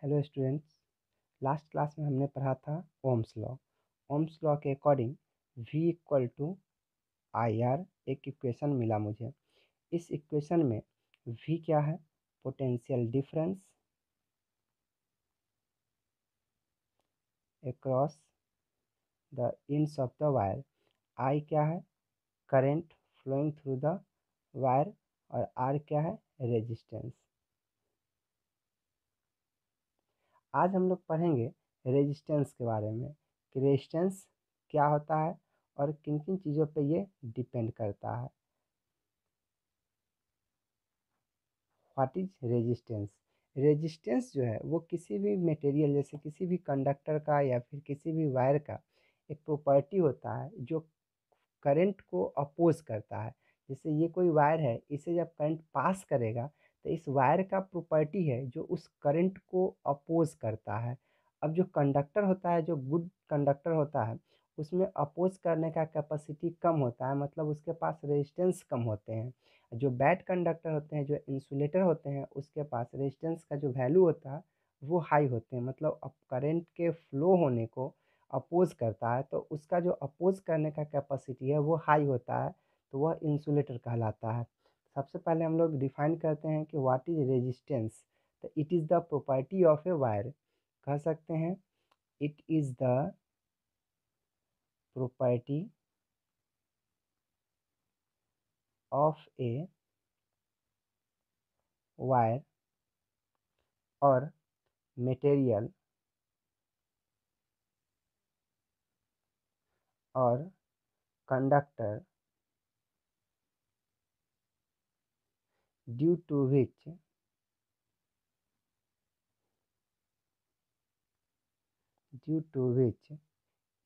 Hello students. Last class में हमने पढ़ा था ओम्स लॉ। ओम्स लॉ के according V equal to I R एक इक्वेशन मिला मुझे। इस इक्वेशन में V क्या है? Potential difference across the ends of the wire. I क्या है? Current flowing through the wire. और R क्या है? रेजिस्टेंस। आज हम लोग पढ़ेंगे रेजिस्टेंस के बारे में कि रेजिस्टेंस क्या होता है और किन किन चीज़ों पे ये डिपेंड करता है। What is resistance? रेजिस्टेंस जो है वो किसी भी मटेरियल जैसे किसी भी कंडक्टर का या फिर किसी भी वायर का एक प्रॉपर्टी होता है जो करंट को अपोज करता है। जैसे ये कोई वायर है, इसे जब करंट पास करेगा तो इस वायर का प्रॉपर्टी है जो उस करंट को अपोज करता है। अब जो कंडक्टर होता है, जो गुड कंडक्टर होता है, उसमें अपोज करने का कैपेसिटी कम होता है, मतलब उसके पास रेजिस्टेंस कम होते हैं। जो बैड कंडक्टर होते हैं, जो इंसुलेटर होते हैं, उसके पास रेजिस्टेंस का जो वैल्यू होता है वो हाई होते हैं, मतलब अब करंट के फ्लो होने को अपोज करता है तो उसका जो अपोज करने का कैपेसिटी है वो हाई होता है, तो वह इंसुलेटर कहलाता है। सबसे पहले हम लोग डिफाइन करते हैं कि व्हाट इज रेजिस्टेंस। तो it is the property of a wire. कह सकते हैं it is the property of a wire और मटेरियल और conductor due to which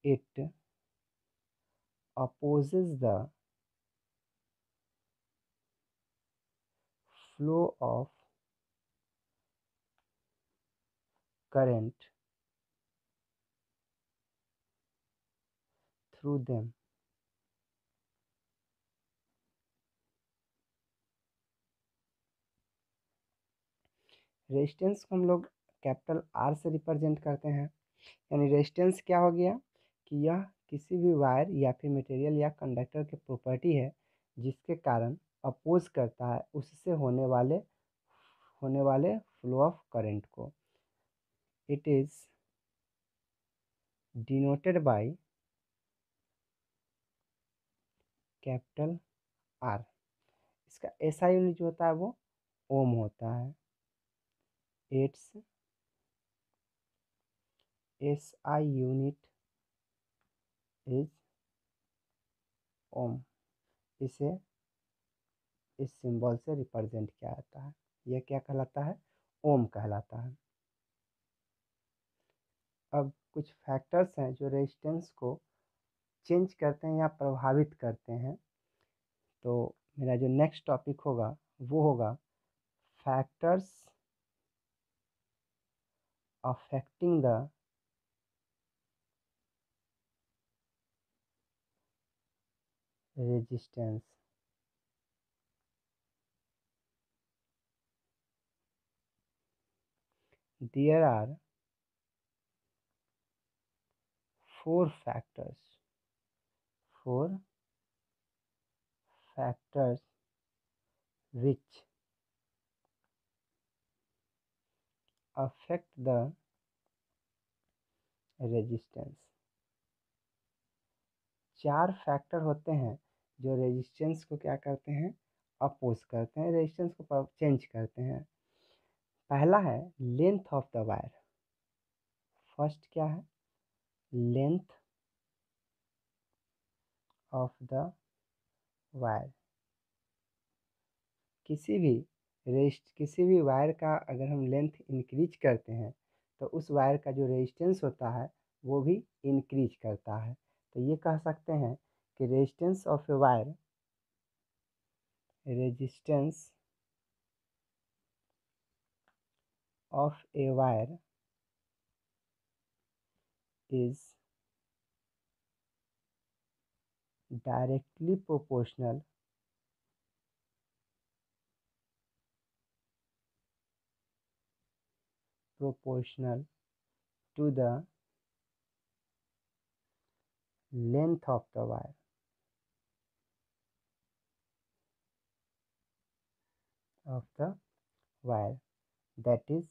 it opposes the flow of current through them। Resistance को हम लोग capital R से रिप्रेजेंट करते हैं। यानी रेजिस्टेंस क्या हो गया कि यह किसी भी वायर या फिर मटेरियल या कंडक्टर की प्रॉपर्टी है जिसके कारण अपोज करता है उससे होने वाले फ्लो ऑफ करंट को। It is denoted by capital R। इसका SI यूनिट जो होता है वो ओम होता है। इट्स SI यूनिट इज ओम। इसे इस सिंबल से रिप्रेजेंट किया जाता है। यह क्या कहलाता है? ओम कहलाता है। अब कुछ फैक्टर्स हैं जो रेजिस्टेंस को चेंज करते हैं या प्रभावित करते हैं। तो मेरा जो नेक्स्ट टॉपिक होगा वो होगा factors affecting the resistance. There are four factors which affect the resistance। चार फैक्टर होते हैं जो रेजिस्टेंस को क्या करते हैं? अपोज करते हैं, रेजिस्टेंस को चेंज करते हैं। पहला है length of the wire. First क्या है? Length of the wire. किसी भी वायर का अगर हम लेंथ इंक्रीज करते हैं तो उस वायर का जो रेजिस्टेंस होता है वो भी इंक्रीज करता है। तो ये कह सकते हैं कि resistance of a wire is directly proportional to the length of the wire. That is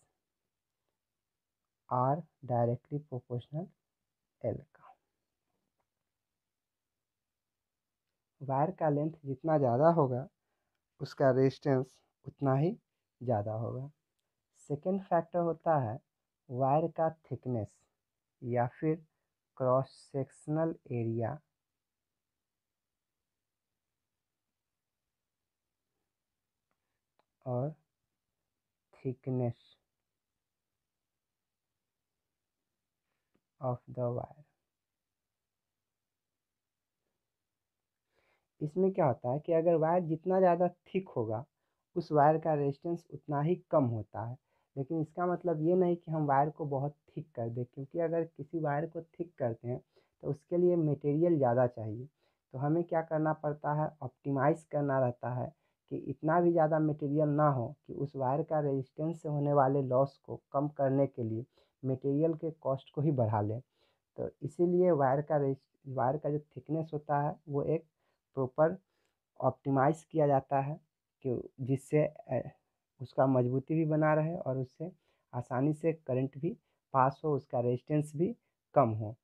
R directly proportional L का। वायर का लेंथ जितना ज़्यादा होगा उसका रेजिस्टेंस उतना ही ज़्यादा होगा। सेकेंड फैक्टर होता है वायर का थिकनेस या फिर क्रॉस सेक्शनल एरिया और थिकनेस ऑफ द वायर। इसमें क्या होता है कि अगर वायर जितना ज़्यादा थिक होगा उस वायर का रेजिस्टेंस उतना ही कम होता है। लेकिन इसका मतलब ये नहीं कि हम वायर को बहुत थिक कर दें, क्योंकि अगर किसी वायर को थिक करते हैं तो उसके लिए मटेरियल ज़्यादा चाहिए। तो हमें क्या करना पड़ता है, ऑप्टिमाइज़ करना रहता है कि इतना भी ज़्यादा मटेरियल ना हो कि उस वायर का रेजिस्टेंस से होने वाले लॉस को कम करने के लिए मटेरियल के कॉस्ट को ही बढ़ा लें। तो इसीलिए वायर का जो थिकनेस होता है वो एक प्रॉपर ऑप्टिमाइज़ किया जाता है कि जिससे उसका मजबूती भी बना रहे और उससे आसानी से करंट भी पास हो, उसका रेजिस्टेंस भी कम हो।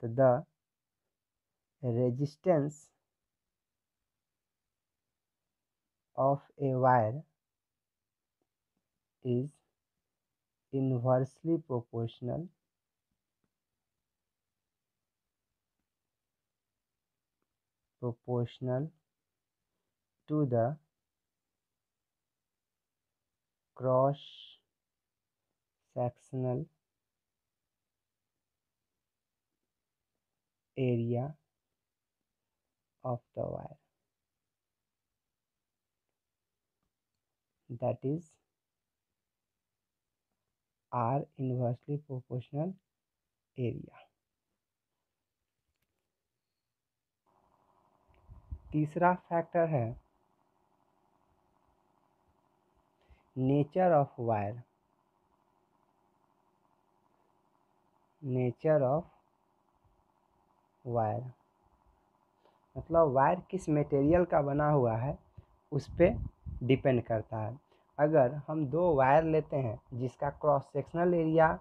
तो the resistance of a wire is inversely proportional to the cross sectional area of the wire, that is R inversely proportional area। तीसरा फैक्टर है नेचर ऑफ वायर। मतलब वायर किस मटेरियल का बना हुआ है उस पर डिपेंड करता है। अगर हम दो वायर लेते हैं जिसका क्रॉस सेक्शनल एरिया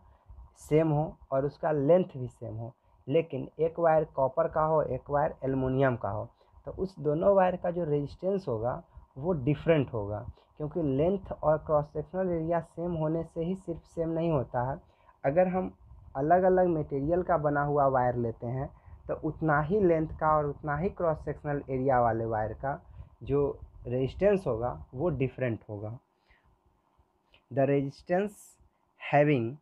सेम हो और उसका लेंथ भी सेम हो, लेकिन एक वायर कॉपर का हो एक वायर एल्युमिनियम का हो, तो उस दोनों वायर का जो रेजिस्टेंस होगा वो डिफरेंट होगा, क्योंकि लेंथ और क्रॉस सेक्शनल एरिया सेम होने से ही सिर्फ सेम नहीं होता है। अगर हम अलग अलग मटेरियल का बना हुआ वायर लेते हैं तो उतना ही लेंथ का और उतना ही क्रॉस सेक्शनल एरिया वाले वायर का जो रेजिस्टेंस होगा वो डिफरेंट होगा। The resistance having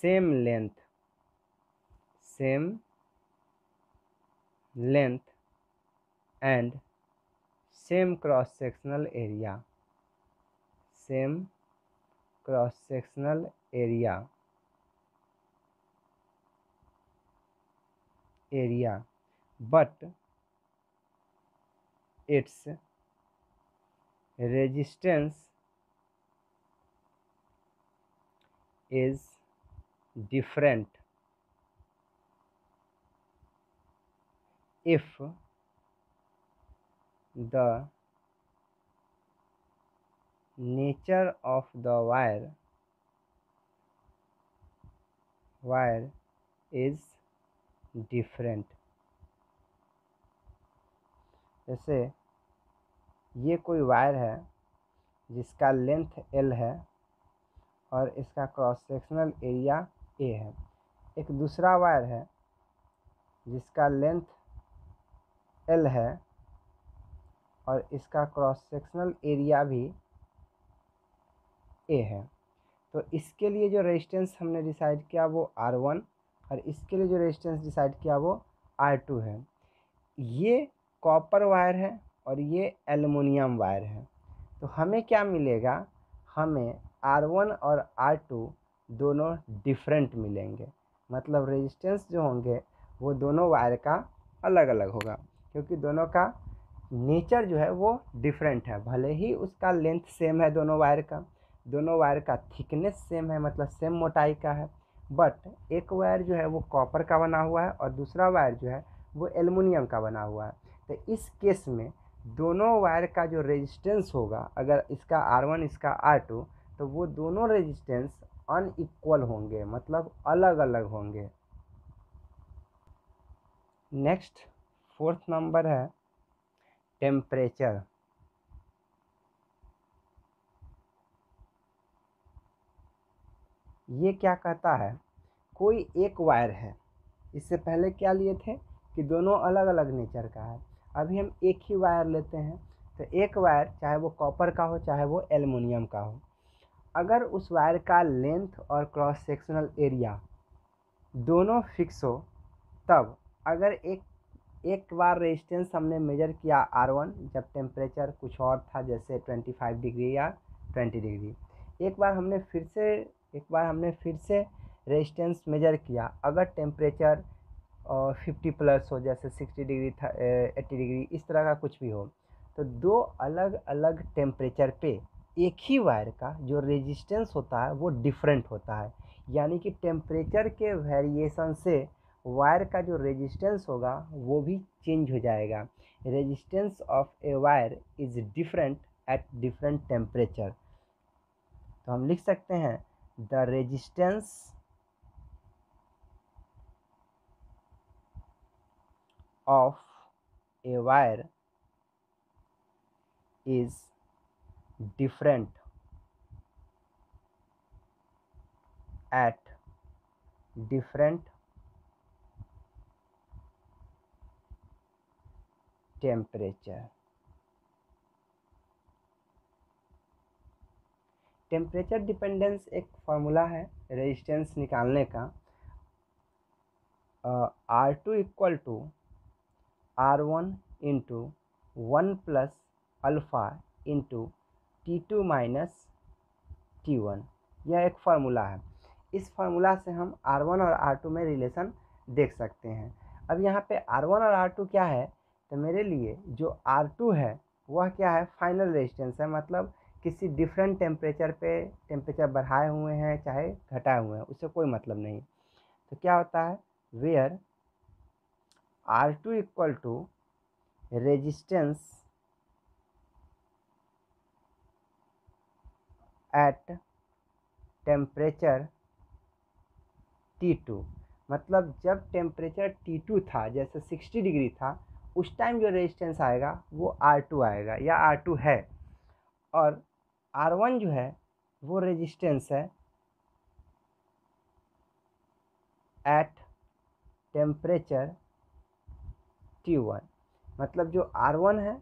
same length and same cross sectional area but its resistance is different if the nature of the wire is different। जैसे ये कोई वायर है जिसका लेंथ L है और इसका क्रॉस सेक्शनल एरिया A है। एक दूसरा वायर है जिसका लेंथ L है और इसका क्रॉस सेक्शनल एरिया भी A है। तो इसके लिए जो रेजिस्टेंस हमने डिसाइड किया वो R1 और इसके लिए जो रेजिस्टेंस डिसाइड किया वो R2 है। ये कॉपर वायर है और ये एल्युमिनियम वायर है। तो हमें क्या मिलेगा, हमें R1 और R2 दोनों डिफरेंट मिलेंगे। मतलब रेजिस्टेंस जो होंगे वो दोनों वायर का अलग अलग होगा, क्योंकि दोनों का नेचर जो है वो डिफरेंट है। भले ही उसका लेंथ सेम है दोनों वायर का थिकनेस सेम है, मतलब सेम मोटाई का है, बट एक वायर जो है वो कॉपर का बना हुआ है और दूसरा वायर जो है वो एल्युमिनियम का बना हुआ है। तो इस केस में दोनों वायर का जो रेजिस्टेंस होगा, अगर इसका R1 इसका R2, तो वो दोनों रेजिस्टेंस अनइक्वल होंगे, मतलब अलग अलग होंगे। नेक्स्ट 4th नंबर है टेम्परेचर। ये क्या कहता है, कोई एक वायर है, इससे पहले क्या लिए थे कि दोनों अलग अलग नेचर का है, अभी हम एक ही वायर लेते हैं। तो एक वायर चाहे वो कॉपर का हो चाहे वो एल्युमिनियम का हो, अगर उस वायर का लेंथ और क्रॉस सेक्शनल एरिया दोनों फिक्स हो, तब अगर एक बार रेजिस्टेंस हमने मेजर किया R1 जब टेम्परेचर कुछ और था, जैसे 25 डिग्री या 20 डिग्री, एक बार हमने फिर से रेजिस्टेंस मेजर किया, अगर टेम्परेचर 50 प्लस हो, जैसे 60 डिग्री था, 80 डिग्री, इस तरह का कुछ भी हो, तो दो अलग अलग टेम्परेचर पे एक ही वायर का जो रेजिस्टेंस होता है वो डिफरेंट होता है। यानी कि टेम्परेचर के वेरिएशन से वायर का जो रेजिस्टेंस होगा वो भी चेंज हो जाएगा। Resistance of a wire is different at different temperature. तो हम लिख सकते हैं the resistance of a wire is different at different temperature। Temperature dependence एक फार्मूला है रेजिस्टेंस निकालने का। R2 equal to R1 into 1 plus alpha into T2 minus T1, यह एक फार्मूला है। इस फार्मूला से हम R1 और R2 में रिलेशन देख सकते हैं। अब यहाँ पे R1 और R2 क्या है, तो मेरे लिए जो R2 है वह क्या है, फाइनल रेजिस्टेंस है, मतलब किसी डिफरेंट टेम्परेचर पे टेम्परेचर बढ़ाए हुए हैं चाहे घटाए हुए हैं, उससे कोई मतलब नहीं। तो क्या होता है, where R2 equal to resistance at temperature T2, मतलब जब टेम्परेचर T2 था, जैसे 60 डिग्री था, उस टाइम जो रेजिस्टेंस आएगा वो R2 आएगा या R2 है, और R1 जो है वो रेजिस्टेंस है एट टेम्परेचर T1, मतलब जो R1 है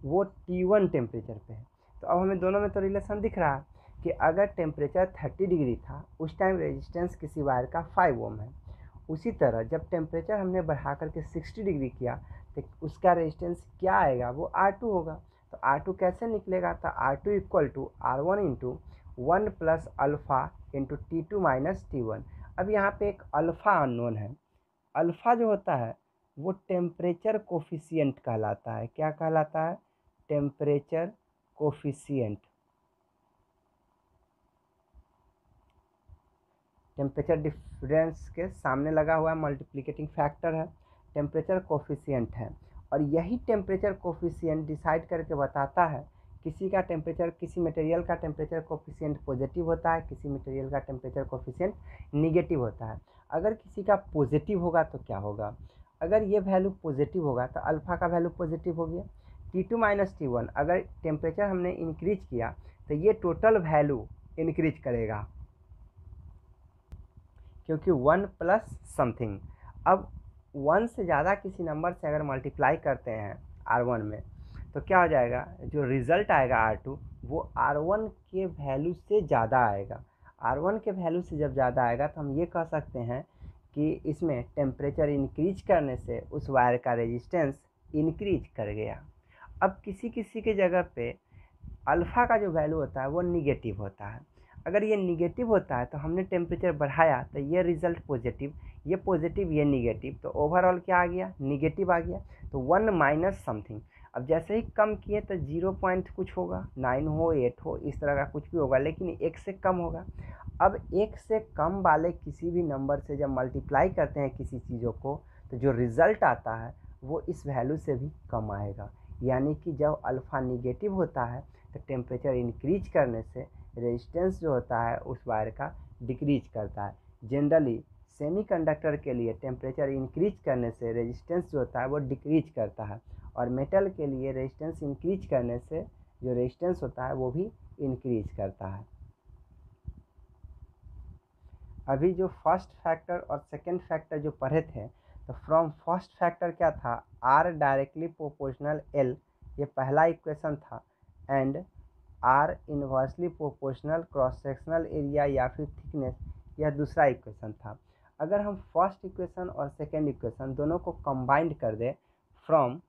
वो T1 टेम्परेचर पे है। तो अब हमें दोनों में तो रिलेशन दिख रहा है कि अगर टेम्परेचर 30 डिग्री था उस टाइम रेजिस्टेंस किसी वायर का 5 ओम है, उसी तरह जब टेम्परेचर हमने बढ़ा करके 60 डिग्री किया तो उसका रेजिस्टेंस क्या आएगा, वो R2 होगा। तो R2 कैसे निकलेगा, तो R2 equal to R1 into 1 plus alpha into T2 minus T1। अब यहाँ पे एक अल्फ़ा अननोन है। अल्फ़ा जो होता है वो टेम्परेचर कोफिशिएंट कहलाता है। क्या कहलाता है, टेम्परेचर कोफिशिएंट। टेम्परेचर डिफरेंस के सामने लगा हुआ मल्टीप्लिकेटिंग फैक्टर है, टेम्परेचर कोफिशिएंट है। और यही टेम्परेचर कोफिशिएंट डिसाइड करके बताता है किसी का टेम्परेचर, किसी मटेरियल का टेम्परेचर कोफिशिएंट पॉजिटिव होता है, किसी मटेरियल का टेम्परेचर कोफिशिएंट निगेटिव होता है। अगर किसी का पॉजिटिव होगा तो क्या होगा, अगर ये वैल्यू पॉजिटिव होगा तो अल्फ़ा का वैल्यू पॉजिटिव हो गया। T2 माइनस T1, अगर टेम्परेचर हमने इंक्रीज किया तो ये टोटल वैल्यू इंक्रीज करेगा, क्योंकि 1 प्लस समथिंग। अब 1 से ज़्यादा किसी नंबर से अगर मल्टीप्लाई करते हैं R1 में तो क्या हो जाएगा, जो रिज़ल्ट आएगा R2 वो R1 के वैल्यू से ज़्यादा आएगा। R1 के वैल्यू से जब ज़्यादा आएगा तो हम ये कह सकते हैं कि इसमें टेम्परेचर इंक्रीज करने से उस वायर का रेजिस्टेंस इंक्रीज कर गया। अब किसी किसी के जगह पे अल्फ़ा का जो वैल्यू होता है वो निगेटिव होता है। अगर ये निगेटिव होता है तो हमने टेम्परेचर बढ़ाया तो ये रिजल्ट पॉजिटिव, ये पॉजिटिव ये निगेटिव, तो ओवरऑल क्या आ गया, निगेटिव आ गया। तो 1 माइनस समथिंग, अब जैसे ही कम किए तो 0 पॉइंट कुछ होगा, 9 हो 8 हो इस तरह का कुछ भी होगा, लेकिन 1 से कम होगा। अब 1 से कम वाले किसी भी नंबर से जब मल्टीप्लाई करते हैं किसी चीज़ों को, तो जो रिज़ल्ट आता है वो इस वैल्यू से भी कम आएगा। यानी कि जब अल्फ़ा निगेटिव होता है तो टेम्परेचर इंक्रीज करने से रेजिस्टेंस जो होता है उस वायर का डिक्रीज करता है। जनरली सेमीकंडक्टर के लिए टेम्परेचर इंक्रीज करने से रेजिस्टेंस जो होता है वो डिक्रीज करता है, और मेटल के लिए रेजिस्टेंस इंक्रीज करने से जो रेजिस्टेंस होता है वो भी इंक्रीज करता है। अभी जो फर्स्ट फैक्टर और सेकंड फैक्टर जो पढ़े थे, तो फ्रॉम फर्स्ट फैक्टर क्या था, आर डायरेक्टली प्रोपोर्शनल एल, ये पहला इक्वेशन था, and R inversely proportional cross sectional area या फिर थिकनेस, यह दूसरा इक्वेशन था। अगर हम फर्स्ट इक्वेशन और सेकंड इक्वेशन दोनों को कंबाइंड कर दें, from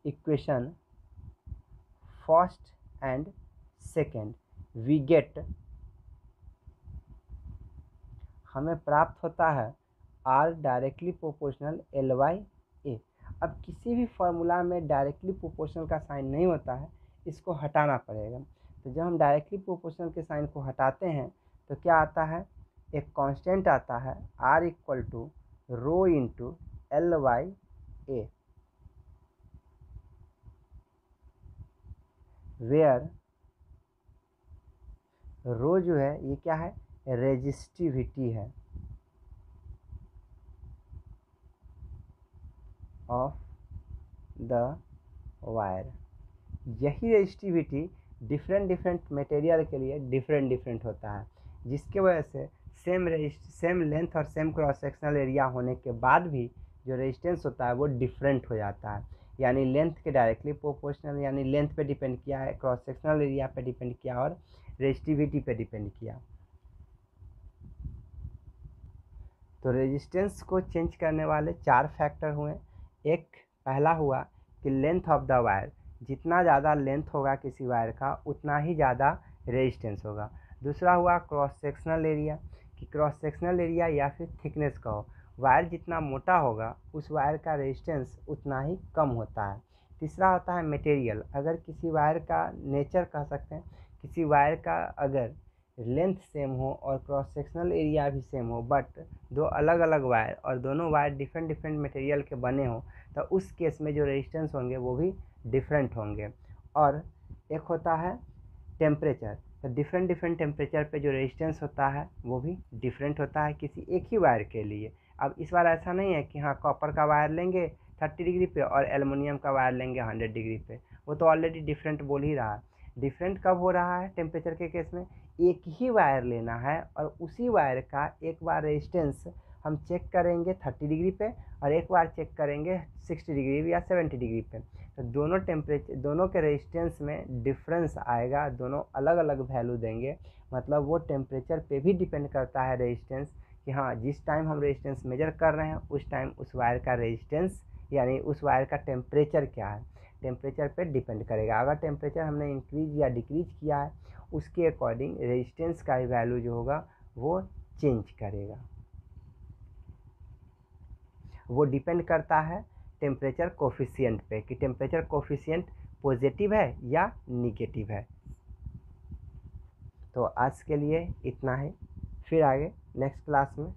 equation first and second we get, हमें प्राप्त होता है R directly proportional L by A. अब किसी भी फॉर्मूला में डायरेक्टली प्रोपोर्शनल का साइन नहीं होता है, इसको हटाना पड़ेगा। तो जब हम डायरेक्टली प्रोपोर्शनल के साइन को हटाते हैं तो क्या आता है, एक कांस्टेंट आता है R equal to rho into L by A, where rho जो है ये क्या है, रेजिस्टिविटी है ऑफ द वायर। यही रेजिस्टिविटी डिफरेंट डिफरेंट मटेरियल के लिए डिफरेंट डिफरेंट होता है, जिसके वजह से सेम लेंथ और सेम क्रॉस सेक्शनल एरिया होने के बाद भी जो रेजिस्टेंस होता है वो डिफरेंट हो जाता है। यानी लेंथ के डायरेक्टली प्रोपोर्शनल, यानी लेंथ पे डिपेंड किया है, क्रॉस सेक्शनल एरिया पे डिपेंड किया और रेजिस्टिविटी पे डिपेंड किया। तो रेजिस्टेंस को चेंज करने वाले 4 फैक्टर हुए। एक पहला हुआ कि लेंथ ऑफ द वायर, जितना ज़्यादा लेंथ होगा किसी वायर का उतना ही ज़्यादा रेजिस्टेंस होगा। दूसरा हुआ क्रॉस सेक्शनल एरिया, कि क्रॉस सेक्शनल एरिया या फिर थिकनेस का हो, वायर जितना मोटा होगा उस वायर का रेजिस्टेंस उतना ही कम होता है। तीसरा होता है मटेरियल, अगर किसी वायर का नेचर कह सकते हैं, किसी वायर का अगर लेंथ सेम हो और क्रॉस सेक्शनल एरिया भी सेम हो, बट दो अलग अलग वायर और दोनों वायर डिफरेंट डिफरेंट मटेरियल के बने हों, तो उस केस में जो रेजिस्टेंस होंगे वो भी डिफरेंट होंगे। और एक होता है टेम्परेचर, तो डिफरेंट डिफरेंट टेम्परेचर पे जो रेजिस्टेंस होता है वो भी डिफरेंट होता है किसी एक ही वायर के लिए। अब इस बार ऐसा नहीं है कि हाँ कॉपर का वायर लेंगे 30 डिग्री पे और एलुमिनियम का वायर लेंगे 100 डिग्री पे, वो तो ऑलरेडी डिफरेंट बोल ही रहा है। डिफरेंट कब हो रहा है टेम्परेचर के केस में, एक ही वायर लेना है और उसी वायर का एक बार रेजिस्टेंस हम चेक करेंगे 30 डिग्री पे और एक बार चेक करेंगे 60 डिग्री या 70 डिग्री पे, तो दोनों टेम्परेचर दोनों के रेजिस्टेंस में डिफरेंस आएगा, दोनों अलग अलग वैल्यू देंगे। मतलब वो टेम्परेचर पे भी डिपेंड करता है रेजिस्टेंस, कि हाँ जिस टाइम हम रेजिस्टेंस मेजर कर रहे हैं उस टाइम उस वायर का रेजिस्टेंस यानी उस वायर का टेम्परेचर क्या है, टेम्परेचर पे डिपेंड करेगा। अगर टेम्परेचर हमने इंक्रीज या डिक्रीज किया है उसके अकॉर्डिंग रेजिस्टेंस का वैल्यू जो होगा वो चेंज करेगा। वो डिपेंड करता है टेम्परेचर कोफिशिएंट पे, कि टेम्परेचर कोफिशिएंट पॉजिटिव है या निगेटिव है। तो आज के लिए इतना है, फिर आगे नेक्स्ट क्लास में।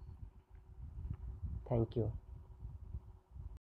Thank you.